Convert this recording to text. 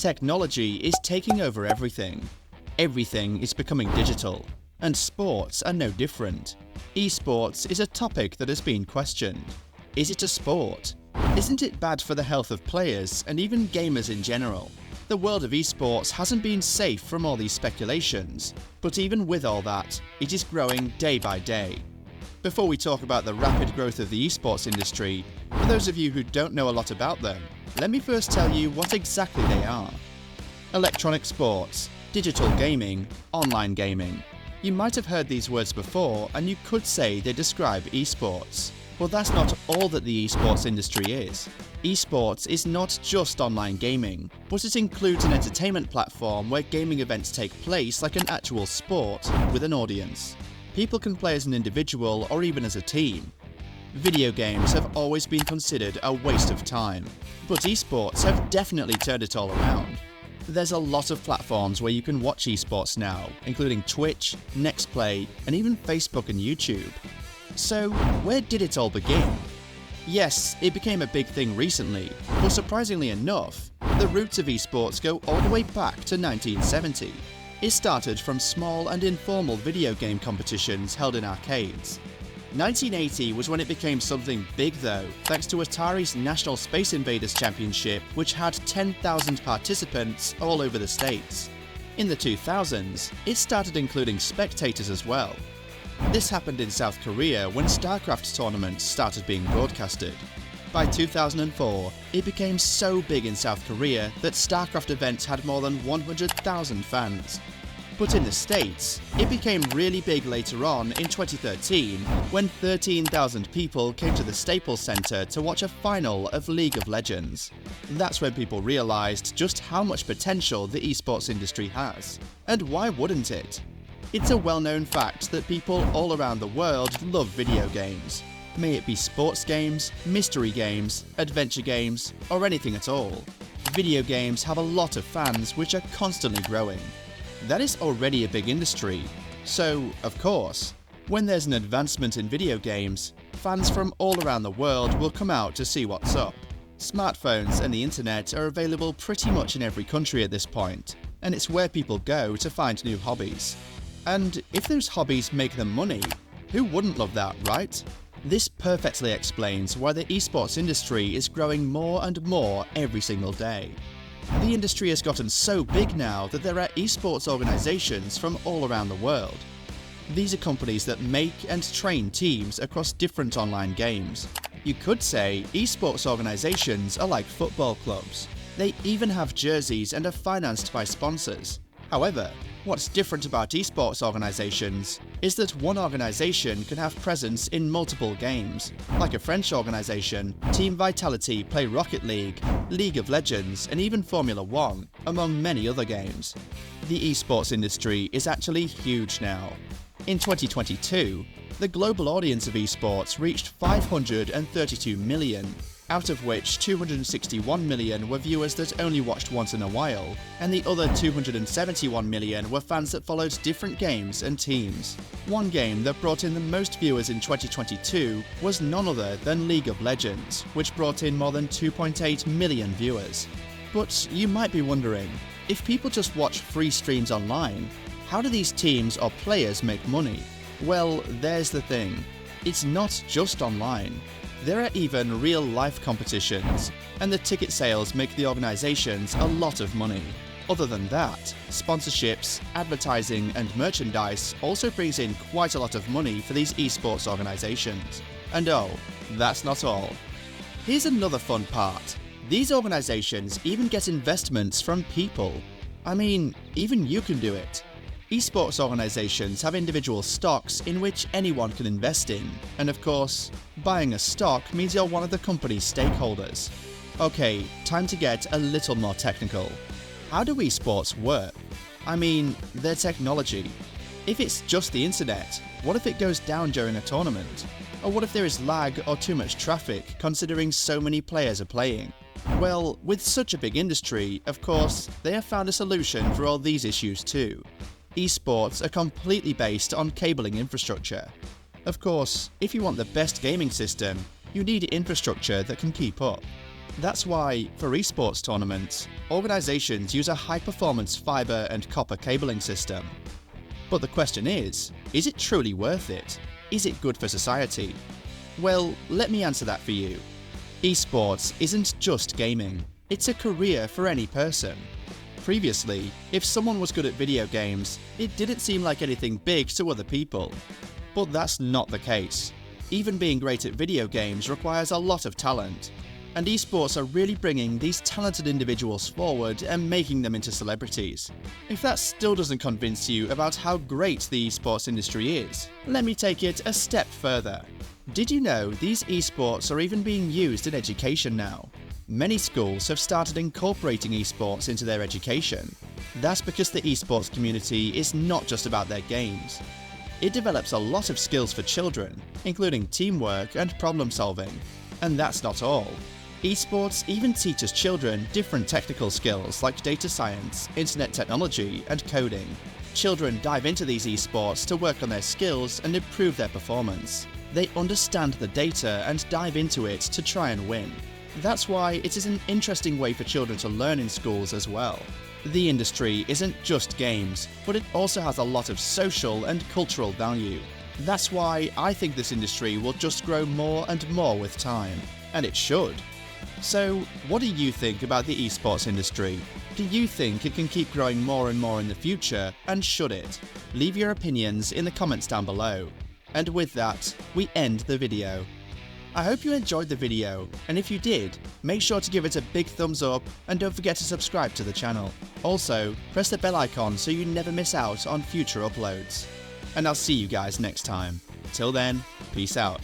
Technology is taking over everything. Everything is becoming digital, and sports are no different. Esports is a topic that has been questioned. Is it a sport? Isn't it bad for the health of players and even gamers in general? The world of esports hasn't been safe from all these speculations, but even with all that, it is growing day by day. Before we talk about the rapid growth of the esports industry, for those of you who don't know a lot about them, let me first tell you what exactly they are. Electronic sports, digital gaming, online gaming. You might have heard these words before, and you could say they describe esports. Well, that's not all that the esports industry is. Esports is not just online gaming, but it includes an entertainment platform where gaming events take place like an actual sport with an audience. People can play as an individual or even as a team. Video games have always been considered a waste of time, but esports have definitely turned it all around. There's a lot of platforms where you can watch esports now, including Twitch, Nextplay, and even Facebook and YouTube. So, where did it all begin? Yes, it became a big thing recently, but surprisingly enough, the roots of esports go all the way back to 1970. It started from small and informal video game competitions held in arcades. 1980 was when it became something big though, thanks to Atari's National Space Invaders Championship, which had 10,000 participants all over the States. In the 2000s, it started including spectators as well. This happened in South Korea when StarCraft tournaments started being broadcasted. By 2004, it became so big in South Korea that StarCraft events had more than 100,000 fans. But in the States, it became really big later on in 2013 when 13,000 people came to the Staples Center to watch a final of League of Legends. That's when people realized just how much potential the esports industry has. And why wouldn't it? It's a well-known fact that people all around the world love video games. May it be sports games, mystery games, adventure games, or anything at all. Video games have a lot of fans which are constantly growing. That is already a big industry, so, of course, when there's an advancement in video games, fans from all around the world will come out to see what's up. Smartphones and the internet are available pretty much in every country at this point, and it's where people go to find new hobbies. And if those hobbies make them money, who wouldn't love that, right? This perfectly explains why the esports industry is growing more and more every single day. The industry has gotten so big now that there are esports organizations from all around the world. These are companies that make and train teams across different online games. You could say esports organizations are like football clubs. They even have jerseys and are financed by sponsors. However, what's different about esports organizations is that one organization can have presence in multiple games. Like a French organization, Team Vitality play Rocket League, League of Legends, and even Formula 1, among many other games. The esports industry is actually huge now. In 2022, the global audience of esports reached 532 million, out of which 261 million were viewers that only watched once in a while, and the other 271 million were fans that followed different games and teams. One game that brought in the most viewers in 2022 was none other than League of Legends, which brought in more than 2.8 million viewers. But you might be wondering, if people just watch free streams online, how do these teams or players make money? Well, there's the thing. It's not just online. There are even real-life competitions, and the ticket sales make the organizations a lot of money. Other than that, sponsorships, advertising, and merchandise also brings in quite a lot of money for these esports organizations. And oh, that's not all. Here's another fun part. These organizations even get investments from people. I mean, even you can do it. Esports organizations have individual stocks in which anyone can invest in, and of course, buying a stock means you're one of the company's stakeholders. Okay, time to get a little more technical. How do esports work? I mean, their technology. If it's just the internet, what if it goes down during a tournament? Or what if there is lag or too much traffic, considering so many players are playing? Well, with such a big industry, of course, they have found a solution for all these issues too. Esports are completely based on cabling infrastructure. Of course, if you want the best gaming system, you need infrastructure that can keep up. That's why, for esports tournaments, organizations use a high-performance fiber and copper cabling system. But the question is it truly worth it? Is it good for society? Well, let me answer that for you. Esports isn't just gaming, it's a career for any person. Previously, if someone was good at video games, it didn't seem like anything big to other people. But that's not the case. Even being great at video games requires a lot of talent, and esports are really bringing these talented individuals forward and making them into celebrities. If that still doesn't convince you about how great the esports industry is, let me take it a step further. Did you know these esports are even being used in education now? Many schools have started incorporating esports into their education. That's because the esports community is not just about their games. It develops a lot of skills for children, including teamwork and problem solving. And that's not all. Esports even teaches children different technical skills like data science, internet technology, and coding. Children dive into these esports to work on their skills and improve their performance. They understand the data and dive into it to try and win. That's why it is an interesting way for children to learn in schools as well. The industry isn't just games, but it also has a lot of social and cultural value. That's why I think this industry will just grow more and more with time. And it should. So, what do you think about the esports industry? Do you think it can keep growing more and more in the future, and should it? Leave your opinions in the comments down below. And with that, we end the video. I hope you enjoyed the video, and if you did, make sure to give it a big thumbs up and don't forget to subscribe to the channel. Also, press the bell icon so you never miss out on future uploads. And I'll see you guys next time. Till then, peace out.